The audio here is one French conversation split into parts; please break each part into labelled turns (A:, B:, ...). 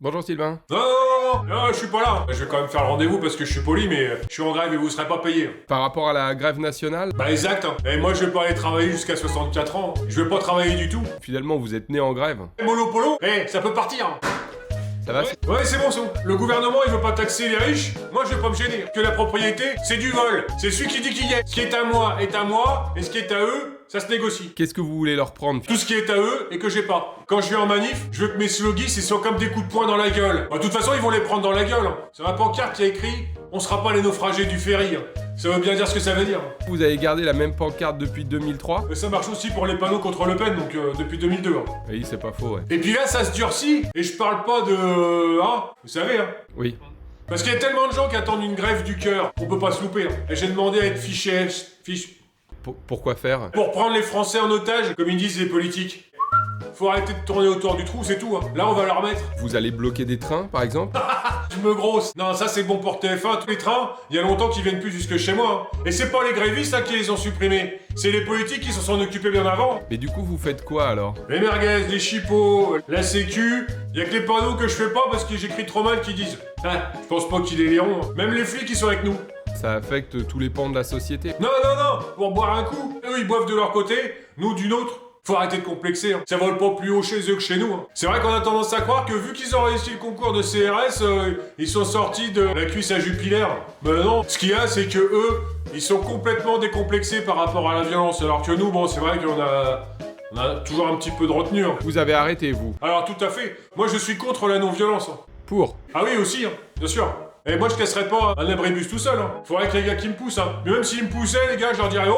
A: Bonjour Sylvain.
B: Non, non, non, non, non, je suis pas là. Je vais quand même faire le rendez-vous parce que je suis poli, mais je suis en grève et vous serez pas payé.
A: Par rapport à la grève nationale,
B: Bah exact, hein. Et moi je vais pas aller travailler jusqu'à 64 ans. Je vais pas travailler du tout.
A: finalement vous êtes né en grève.
B: Monopolo, ça peut partir.
A: Ça va
B: Ouais, c'est bon, c'est bon. Le gouvernement, il veut pas taxer les riches. Moi, je vais pas me gêner. Que la propriété, c'est du vol. C'est celui qui dit qu'il y est. Ce qui est à moi est à moi, et ce qui est à eux, ça se négocie.
A: Qu'est-ce que vous voulez leur prendre?
B: Tout ce qui est à eux et que j'ai pas. Quand je vais en manif, je veux que mes slogans, ils soient comme des coups de poing dans la gueule. Bah, de toute façon, ils vont les prendre dans la gueule. Hein. Sur la pancarte, il y a écrit « On sera pas les naufragés du ferry hein. ». Ça veut bien dire ce que ça veut dire.
A: Vous avez gardé la même pancarte depuis 2003?
B: Mais ça marche aussi pour les panneaux contre Le Pen, donc depuis 2002. Hein.
A: Oui, c'est pas faux, ouais.
B: Et puis là, ça se durcit, et je parle pas de... Hein, vous savez, hein.
A: Oui.
B: Parce qu'il y a tellement de gens qui attendent une grève du cœur, on peut pas se louper. Hein. Et j'ai demandé à être fiché...
A: Pourquoi faire?
B: Pour prendre les Français en otage, comme ils disent les politiques. Faut arrêter de tourner autour du trou, c'est tout. Hein. Là, on va leur mettre.
A: Vous allez bloquer des trains, par exemple?
B: Je me grosse. Non, ça c'est bon pour TF1. Tous les trains, il y a longtemps qu'ils viennent plus jusque chez moi. Hein. Et c'est pas les grévistes là qui les ont supprimés. C'est les politiques qui s'en sont occupés bien avant.
A: Mais du coup, vous faites quoi alors?
B: Les merguez, les chipots, la sécu. Y a que les panneaux que je fais pas parce que j'écris trop mal qui disent. Ah, je pense pas qu'ils les liront. Hein. Même les flics qui sont avec nous.
A: Ça affecte tous les pans de la société.
B: Non, non, non. Pour boire un coup. Eux, ils boivent de leur côté. Nous, du nôtre. Faut arrêter de complexer, hein. Ça vole pas plus haut chez eux que chez nous. Hein. C'est vrai qu'on a tendance à croire que vu qu'ils ont réussi le concours de CRS, ils sont sortis de la cuisse à Jupiler. Ben non, ce qu'il y a, c'est que eux, ils sont complètement décomplexés par rapport à la violence. Alors que nous, bon, c'est vrai qu'on a toujours un petit peu de retenue. Hein.
A: Vous avez arrêté, vous?
B: Alors tout à fait, moi je suis contre la non-violence. Hein.
A: Pour?
B: Ah oui, aussi, hein, bien sûr. Et moi je casserais pas un abribus tout seul. Hein. Faudrait que les gars qui me poussent. Hein. Mais même s'ils me poussaient, les gars, je leur dirais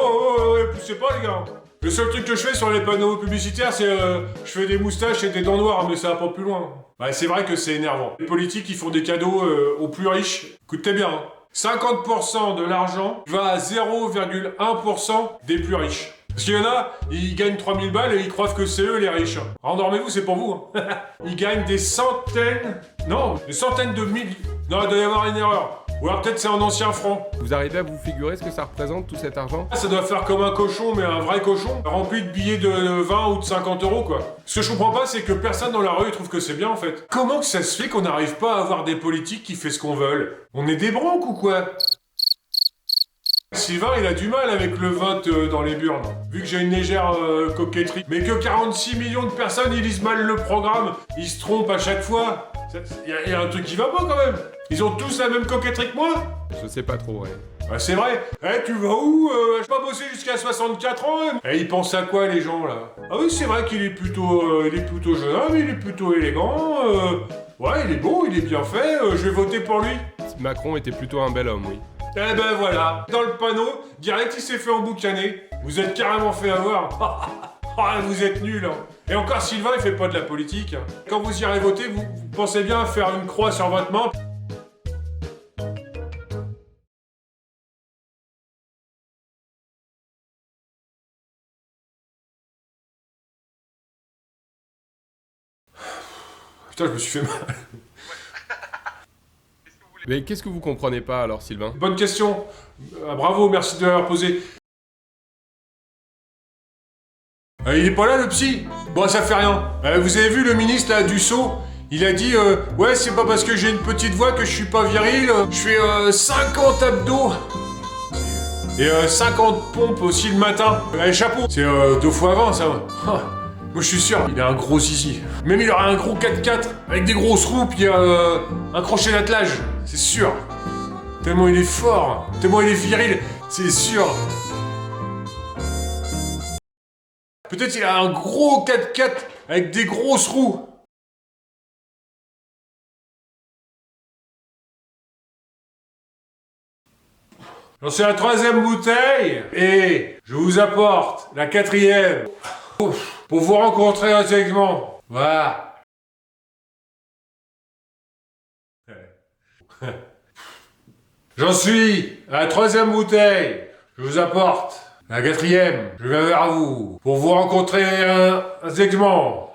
B: poussez pas les gars. Le seul truc que je fais sur les panneaux publicitaires, c'est je fais des moustaches et des dents noires, mais ça va pas plus loin. Bah, c'est vrai que c'est énervant. Les politiques, ils font des cadeaux aux plus riches. Écoutez bien, hein. 50% de l'argent va à 0,1% des plus riches. Parce qu'il y en a, ils gagnent 3000 balles et ils croient que c'est eux les riches. Rendormez-vous, c'est pour vous. Hein. Ils gagnent des centaines... Non, des centaines de milliers... Non, il doit y avoir une erreur. Ou alors peut-être c'est en ancien franc.
A: Vous arrivez à vous figurer ce que ça représente, tout cet argent?
B: Ça doit faire comme un cochon, mais un vrai cochon, rempli de billets de 20 ou de 50 euros, quoi. Ce que je comprends pas, c'est que personne dans la rue trouve que c'est bien, en fait. Comment que ça se fait qu'on n'arrive pas à avoir des politiques qui fait ce qu'on veut? On est des broncs ou quoi? Sylvain, il a du mal avec le vote dans les burnes, vu que j'ai une légère coquetterie. Mais que 46 millions de personnes, ils lisent mal le programme, ils se trompent à chaque fois. Il y a un truc qui va pas, quand même. Ils ont tous la même coquetterie que moi?
A: Je sais pas trop, ouais.
B: Bah c'est vrai. Tu vas où? Je pas bossé jusqu'à 64 ans. Hein. Ils pensent à quoi les gens là? Ah oui, c'est vrai qu'il est plutôt jeune homme, il est plutôt élégant. Ouais, il est beau, il est bien fait. Je vais voter pour lui.
A: Macron était plutôt un bel homme, oui.
B: Eh ben voilà. Dans le panneau, direct il s'est fait emboucaner. Vous êtes carrément fait avoir. Ah, vous êtes nuls. Hein. Et encore Sylvain, il fait pas de la politique. Hein. Quand vous irez voter, vous pensez bien à faire une croix sur votre main. Putain, je me suis fait mal.
A: Mais qu'est-ce que vous comprenez pas alors, Sylvain?
B: Bonne question. Bravo, merci de l'avoir posé. Il est pas là le psy? Bon, ça fait rien. Vous avez vu le ministre là, Dussault? Il a dit ouais, c'est pas parce que j'ai une petite voix que je suis pas viril. Je fais 50 abdos. Et 50 pompes aussi le matin. Chapeau. C'est 2 fois 20 ça. Moi je suis sûr, il a un gros zizi. Même il aura un gros 4x4 avec des grosses roues puis un crochet d'attelage. C'est sûr. Tellement il est fort. Tellement il est viril. C'est sûr. Peut-être il a un gros 4x4 avec des grosses roues. J'en suis à la 3e bouteille et je vous apporte la 4e. Pour vous rencontrer intellectuellement. Voilà. J'en suis à la 3e bouteille. Je vous apporte la 4e. Je viens vers vous pour vous rencontrer intellectuellement.